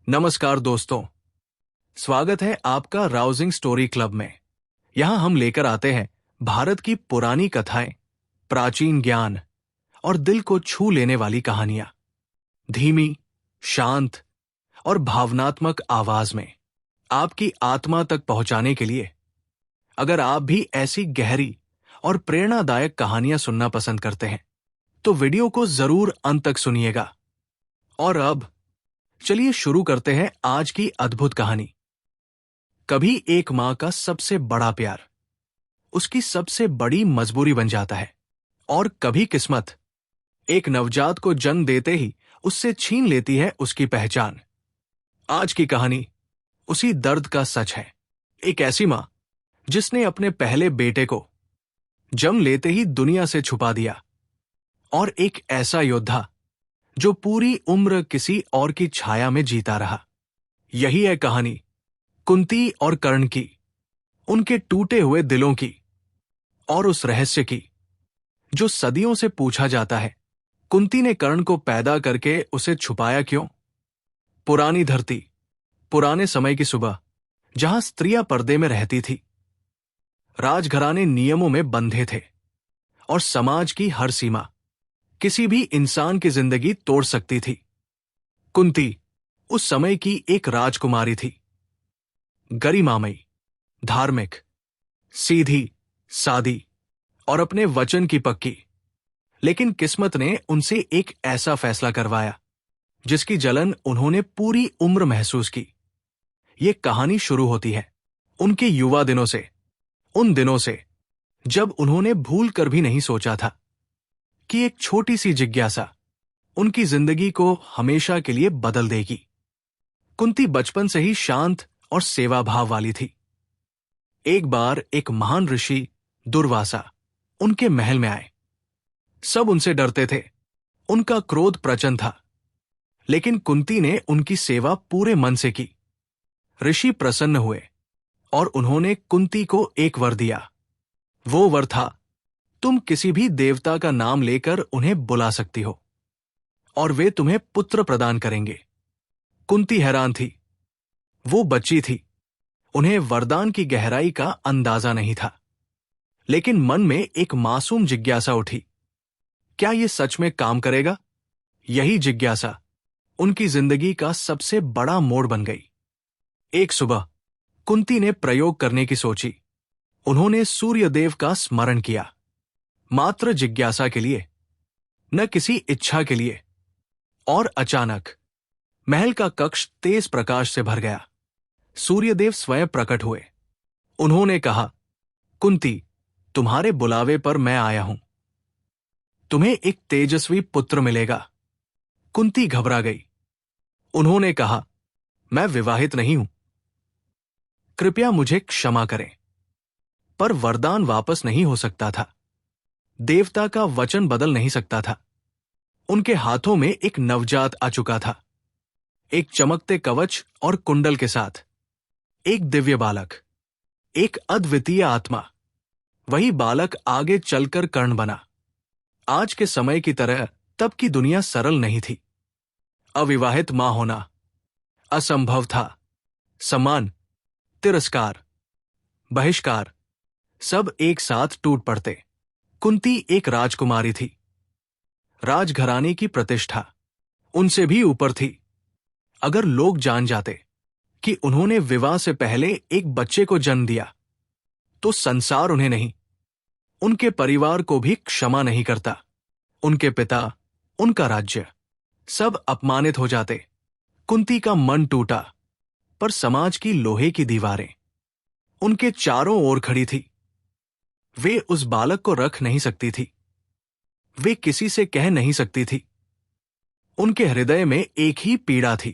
नमस्कार दोस्तों, स्वागत है आपका राउजिंग स्टोरी क्लब में। यहां हम लेकर आते हैं भारत की पुरानी कथाएं, प्राचीन ज्ञान और दिल को छू लेने वाली कहानियां, धीमी, शांत और भावनात्मक आवाज में आपकी आत्मा तक पहुंचाने के लिए। अगर आप भी ऐसी गहरी और प्रेरणादायक कहानियां सुनना पसंद करते हैं तो वीडियो को जरूर अंत तक सुनिएगा। और अब चलिए शुरू करते हैं आज की अद्भुत कहानी। कभी एक मां का सबसे बड़ा प्यार उसकी सबसे बड़ी मजबूरी बन जाता है, और कभी किस्मत एक नवजात को जन्म देते ही उससे छीन लेती है उसकी पहचान। आज की कहानी उसी दर्द का सच है। एक ऐसी मां जिसने अपने पहले बेटे को जन्म लेते ही दुनिया से छुपा दिया, और एक ऐसा योद्धा जो पूरी उम्र किसी और की छाया में जीता रहा। यही है कहानी कुंती और कर्ण की, उनके टूटे हुए दिलों की, और उस रहस्य की जो सदियों से पूछा जाता है, कुंती ने कर्ण को पैदा करके उसे छुपाया क्यों? पुरानी धरती, पुराने समय की सुबह, जहां स्त्रियां पर्दे में रहती थी, राजघराने नियमों में बंधे थे, और समाज की हर सीमा किसी भी इंसान की जिंदगी तोड़ सकती थी। कुंती उस समय की एक राजकुमारी थी, गरिमामयी, धार्मिक, सीधी सादी और अपने वचन की पक्की। लेकिन किस्मत ने उनसे एक ऐसा फैसला करवाया जिसकी जलन उन्होंने पूरी उम्र महसूस की। ये कहानी शुरू होती है उनके युवा दिनों से, उन दिनों से जब उन्होंने भूल कर भी नहीं सोचा था कि एक छोटी सी जिज्ञासा उनकी जिंदगी को हमेशा के लिए बदल देगी। कुंती बचपन से ही शांत और सेवा भाव वाली थी। एक बार एक महान ऋषि दुर्वासा उनके महल में आए। सब उनसे डरते थे, उनका क्रोध प्रचंड था, लेकिन कुंती ने उनकी सेवा पूरे मन से की। ऋषि प्रसन्न हुए और उन्होंने कुंती को एक वर दिया। वो वर था, तुम किसी भी देवता का नाम लेकर उन्हें बुला सकती हो और वे तुम्हें पुत्र प्रदान करेंगे। कुंती हैरान थी। वो बच्ची थी, उन्हें वरदान की गहराई का अंदाजा नहीं था, लेकिन मन में एक मासूम जिज्ञासा उठी, क्या ये सच में काम करेगा? यही जिज्ञासा उनकी जिंदगी का सबसे बड़ा मोड़ बन गई। एक सुबह कुंती ने प्रयोग करने की सोची। उन्होंने सूर्यदेव का स्मरण किया, मात्र जिज्ञासा के लिए, न किसी इच्छा के लिए। और अचानक महल का कक्ष तेज प्रकाश से भर गया। सूर्यदेव स्वयं प्रकट हुए। उन्होंने कहा, कुंती, तुम्हारे बुलावे पर मैं आया हूं। तुम्हें एक तेजस्वी पुत्र मिलेगा। कुंती घबरा गई। उन्होंने कहा, मैं विवाहित नहीं हूं, कृपया मुझे क्षमा करें। पर वरदान वापस नहीं हो सकता था। देवता का वचन बदल नहीं सकता था। उनके हाथों में एक नवजात आ चुका था, एक चमकते कवच और कुंडल के साथ, एक दिव्य बालक, एक अद्वितीय आत्मा। वही बालक आगे चलकर कर्ण बना। आज के समय की तरह तब की दुनिया सरल नहीं थी। अविवाहित मां होना असंभव था। सम्मान, तिरस्कार, बहिष्कार, सब एक साथ टूट पड़ते। कुंती एक राजकुमारी थी, राजघराने की प्रतिष्ठा उनसे भी ऊपर थी। अगर लोग जान जाते कि उन्होंने विवाह से पहले एक बच्चे को जन्म दिया, तो संसार उन्हें नहीं, उनके परिवार को भी क्षमा नहीं करता। उनके पिता, उनका राज्य, सब अपमानित हो जाते। कुंती का मन टूटा, पर समाज की लोहे की दीवारें उनके चारों ओर खड़ी थी। वे उस बालक को रख नहीं सकती थी, वे किसी से कह नहीं सकती थी। उनके हृदय में एक ही पीड़ा थी,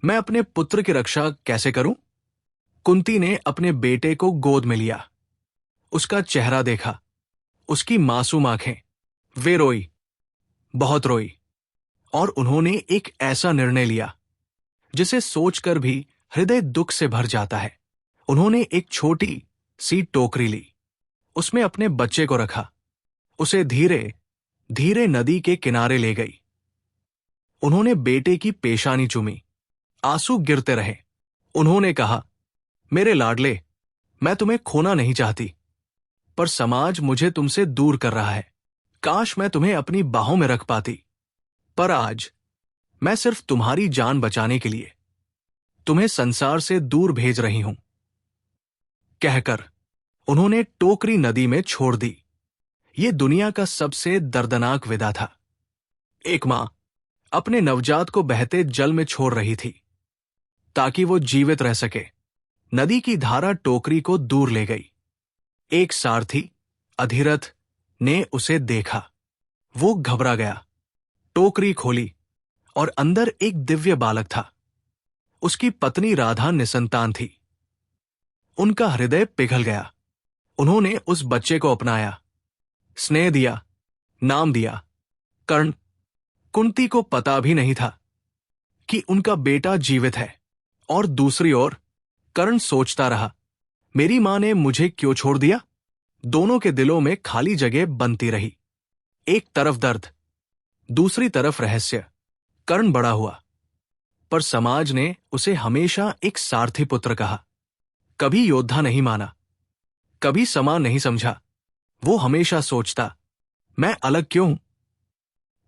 मैं अपने पुत्र की रक्षा कैसे करूं? कुंती ने अपने बेटे को गोद में लिया, उसका चेहरा देखा, उसकी मासूम आंखें। वे रोई, बहुत रोई, और उन्होंने एक ऐसा निर्णय लिया जिसे सोचकर भी हृदय दुख से भर जाता है। उन्होंने एक छोटी सी टोकरी ली, उसमें अपने बच्चे को रखा, उसे धीरे धीरे नदी के किनारे ले गई। उन्होंने बेटे की पेशानी चूमी, आंसू गिरते रहे। उन्होंने कहा, मेरे लाडले, मैं तुम्हें खोना नहीं चाहती, पर समाज मुझे तुमसे दूर कर रहा है। काश मैं तुम्हें अपनी बाहों में रख पाती, पर आज मैं सिर्फ तुम्हारी जान बचाने के लिए तुम्हें संसार से दूर भेज रही हूं। कहकर उन्होंने टोकरी नदी में छोड़ दी। ये दुनिया का सबसे दर्दनाक विदा था। एक मां अपने नवजात को बहते जल में छोड़ रही थी ताकि वो जीवित रह सके। नदी की धारा टोकरी को दूर ले गई। एक सारथी अधिरथ ने उसे देखा। वो घबरा गया, टोकरी खोली और अंदर एक दिव्य बालक था। उसकी पत्नी राधा निसंतान थी। उनका हृदय पिघल गया। उन्होंने उस बच्चे को अपनाया, स्नेह दिया, नाम दिया कर्ण। कुंती को पता भी नहीं था कि उनका बेटा जीवित है। और दूसरी ओर कर्ण सोचता रहा, मेरी मां ने मुझे क्यों छोड़ दिया। दोनों के दिलों में खाली जगह बनती रही। एक तरफ दर्द, दूसरी तरफ रहस्य। कर्ण बड़ा हुआ, पर समाज ने उसे हमेशा एक सारथी पुत्र कहा। कभी योद्धा नहीं माना, कभी समान नहीं समझा। वो हमेशा सोचता, मैं अलग क्यों हूं,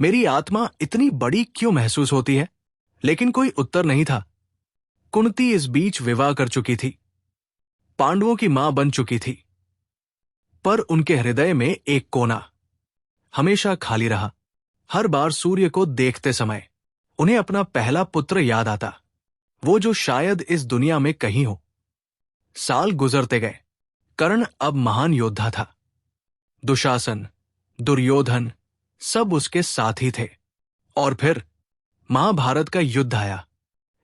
मेरी आत्मा इतनी बड़ी क्यों महसूस होती है। लेकिन कोई उत्तर नहीं था। कुंती इस बीच विवाह कर चुकी थी, पांडवों की मां बन चुकी थी, पर उनके हृदय में एक कोना हमेशा खाली रहा। हर बार सूर्य को देखते समय उन्हें अपना पहला पुत्र याद आता, वो जो शायद इस दुनिया में कहीं हो। साल गुजरते गए। कर्ण अब महान योद्धा था। दुशासन, दुर्योधन सब उसके साथी थे। और फिर महाभारत का युद्ध आया।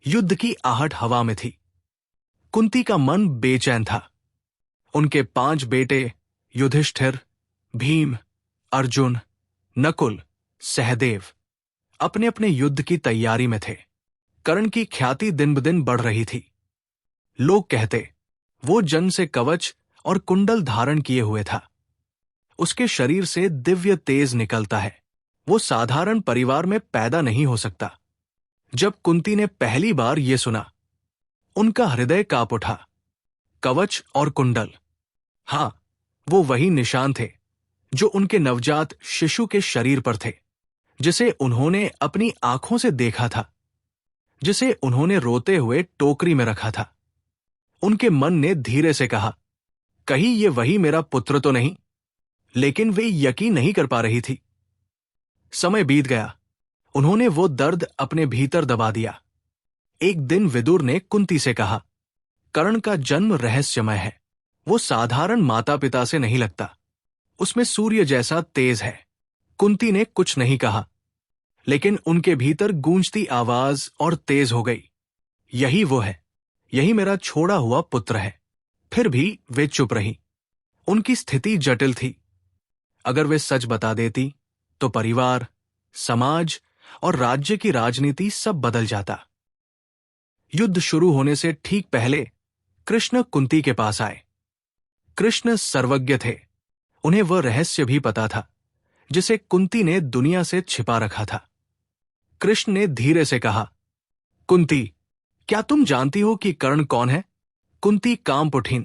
युद्ध की आहट हवा में थी। कुंती का मन बेचैन था। उनके 5 बेटे युधिष्ठिर, भीम, अर्जुन, नकुल, सहदेव अपने अपने युद्ध की तैयारी में थे। कर्ण की ख्याति दिन ब दिन बढ़ रही थी। लोग कहते, वो जन्म से कवच और कुंडल धारण किए हुए था। उसके शरीर से दिव्य तेज निकलता है। वो साधारण परिवार में पैदा नहीं हो सकता। जब कुंती ने पहली बार ये सुना, उनका हृदय कांप उठा। कवच और कुंडल, हां, वो वही निशान थे जो उनके नवजात शिशु के शरीर पर थे, जिसे उन्होंने अपनी आंखों से देखा था, जिसे उन्होंने रोते हुए टोकरी में रखा था। उनके मन ने धीरे से कहा, कहीं ये वही मेरा पुत्र तो नहीं। लेकिन वे यकीन नहीं कर पा रही थी। समय बीत गया। उन्होंने वो दर्द अपने भीतर दबा दिया। एक दिन विदुर ने कुंती से कहा, कर्ण का जन्म रहस्यमय है। वो साधारण माता पिता से नहीं लगता। उसमें सूर्य जैसा तेज है। कुंती ने कुछ नहीं कहा, लेकिन उनके भीतर गूंजती आवाज और तेज हो गई, यही वो है, यही मेरा छोड़ा हुआ पुत्र है। फिर भी वे चुप रही। उनकी स्थिति जटिल थी। अगर वे सच बता देती तो परिवार, समाज और राज्य की राजनीति सब बदल जाता। युद्ध शुरू होने से ठीक पहले कृष्ण कुंती के पास आए। कृष्ण सर्वज्ञ थे। उन्हें वह रहस्य भी पता था जिसे कुंती ने दुनिया से छिपा रखा था। कृष्ण ने धीरे से कहा, कुंती, क्या तुम जानती हो कि कर्ण कौन है? कुंती कांप उठीं।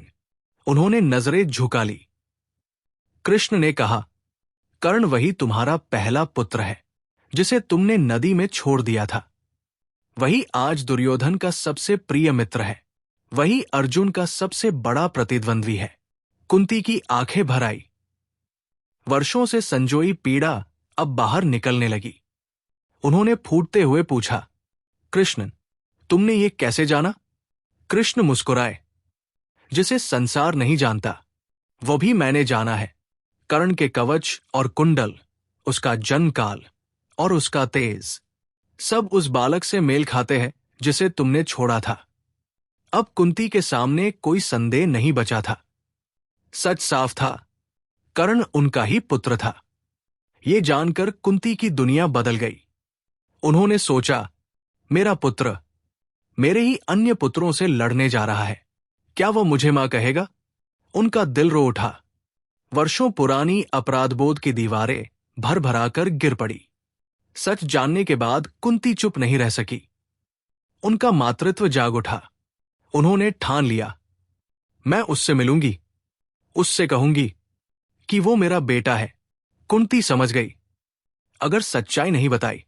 उन्होंने नजरें झुका ली। कृष्ण ने कहा, कर्ण वही तुम्हारा पहला पुत्र है जिसे तुमने नदी में छोड़ दिया था। वही आज दुर्योधन का सबसे प्रिय मित्र है। वही अर्जुन का सबसे बड़ा प्रतिद्वंद्वी है। कुंती की आंखें भर आई। वर्षों से संजोई पीड़ा अब बाहर निकलने लगी। उन्होंने फूटते हुए पूछा, कृष्ण, तुमने ये कैसे जाना? कृष्ण मुस्कुराए, जिसे संसार नहीं जानता वो भी मैंने जाना है। कर्ण के कवच और कुंडल, उसका जन्म काल और उसका तेज, सब उस बालक से मेल खाते हैं जिसे तुमने छोड़ा था। अब कुंती के सामने कोई संदेह नहीं बचा था। सच साफ था, कर्ण उनका ही पुत्र था। ये जानकर कुंती की दुनिया बदल गई। उन्होंने सोचा, मेरा पुत्र मेरे ही अन्य पुत्रों से लड़ने जा रहा है। क्या वो मुझे मां कहेगा? उनका दिल रो उठा। वर्षों पुरानी अपराधबोध की दीवारें भर भराकर गिर पड़ी। सच जानने के बाद कुंती चुप नहीं रह सकी। उनका मातृत्व जाग उठा। उन्होंने ठान लिया, मैं उससे मिलूंगी, उससे कहूंगी कि वो मेरा बेटा है। कुंती समझ गई, अगर सच्चाई नहीं बताई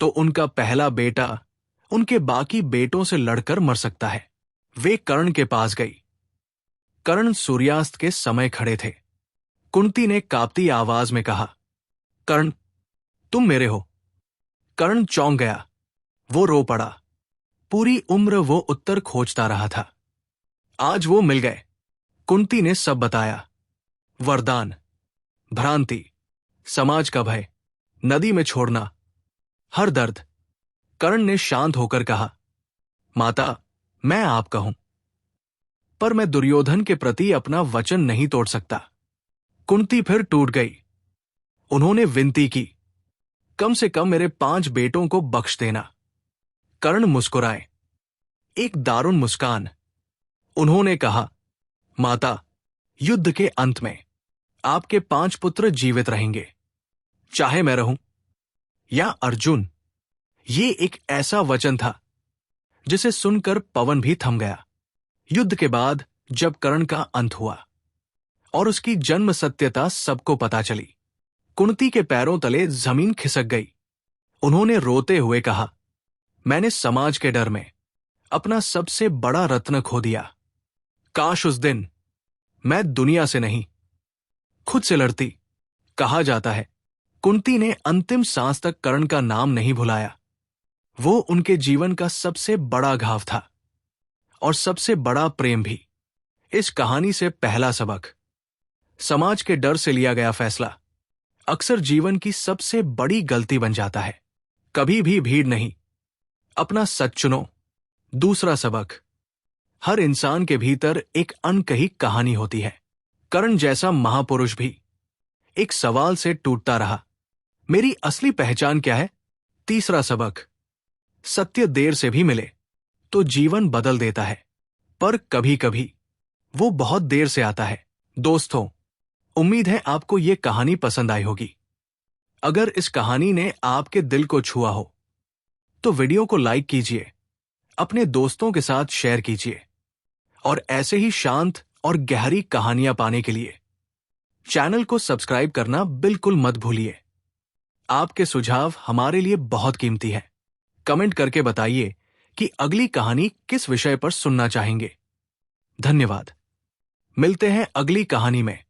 तो उनका पहला बेटा उनके बाकी बेटों से लड़कर मर सकता है। वे कर्ण के पास गई। कर्ण सूर्यास्त के समय खड़े थे। कुंती ने कांपती आवाज में कहा, कर्ण, तुम मेरे हो। कर्ण चौंक गया, वो रो पड़ा। पूरी उम्र वो उत्तर खोजता रहा था। आज वो मिल गए। कुंती ने सब बताया, वरदान, भ्रांति, समाज का भय, नदी में छोड़ना, हर दर्द। कर्ण ने शांत होकर कहा, माता, मैं आपका हूं, पर मैं दुर्योधन के प्रति अपना वचन नहीं तोड़ सकता। कुंती फिर टूट गई। उन्होंने विनती की, कम से कम मेरे 5 बेटों को बख्श देना। कर्ण मुस्कुराए, एक दारुण मुस्कान। उन्होंने कहा, माता, युद्ध के अंत में आपके 5 पुत्र जीवित रहेंगे, चाहे मैं रहूं या अर्जुन। ये एक ऐसा वचन था जिसे सुनकर पवन भी थम गया। युद्ध के बाद जब कर्ण का अंत हुआ और उसकी जन्म सत्यता सबको पता चली, कुंती के पैरों तले जमीन खिसक गई। उन्होंने रोते हुए कहा, मैंने समाज के डर में अपना सबसे बड़ा रत्न खो दिया। काश उस दिन मैं दुनिया से नहीं, खुद से लड़ती। कहा जाता है, कुंती ने अंतिम सांस तक कर्ण का नाम नहीं भुलाया। वो उनके जीवन का सबसे बड़ा घाव था और सबसे बड़ा प्रेम भी। इस कहानी से पहला सबक, समाज के डर से लिया गया फैसला अक्सर जीवन की सबसे बड़ी गलती बन जाता है। कभी भी भीड़ नहीं, अपना सच चुनो। दूसरा सबक, हर इंसान के भीतर एक अनकही कहानी होती है। कर्ण जैसा महापुरुष भी एक सवाल से टूटता रहा, मेरी असली पहचान क्या है? तीसरा सबक, सत्य देर से भी मिले तो जीवन बदल देता है, पर कभी कभी वो बहुत देर से आता है। दोस्तों, उम्मीद है आपको ये कहानी पसंद आई होगी। अगर इस कहानी ने आपके दिल को छुआ हो तो वीडियो को लाइक कीजिए, अपने दोस्तों के साथ शेयर कीजिए और ऐसे ही शांत और गहरी कहानियां पाने के लिए चैनल को सब्सक्राइब करना बिल्कुल मत भूलिए। आपके सुझाव हमारे लिए बहुत कीमती है। कमेंट करके बताइए कि अगली कहानी किस विषय पर सुनना चाहेंगे। धन्यवाद। मिलते हैं अगली कहानी में।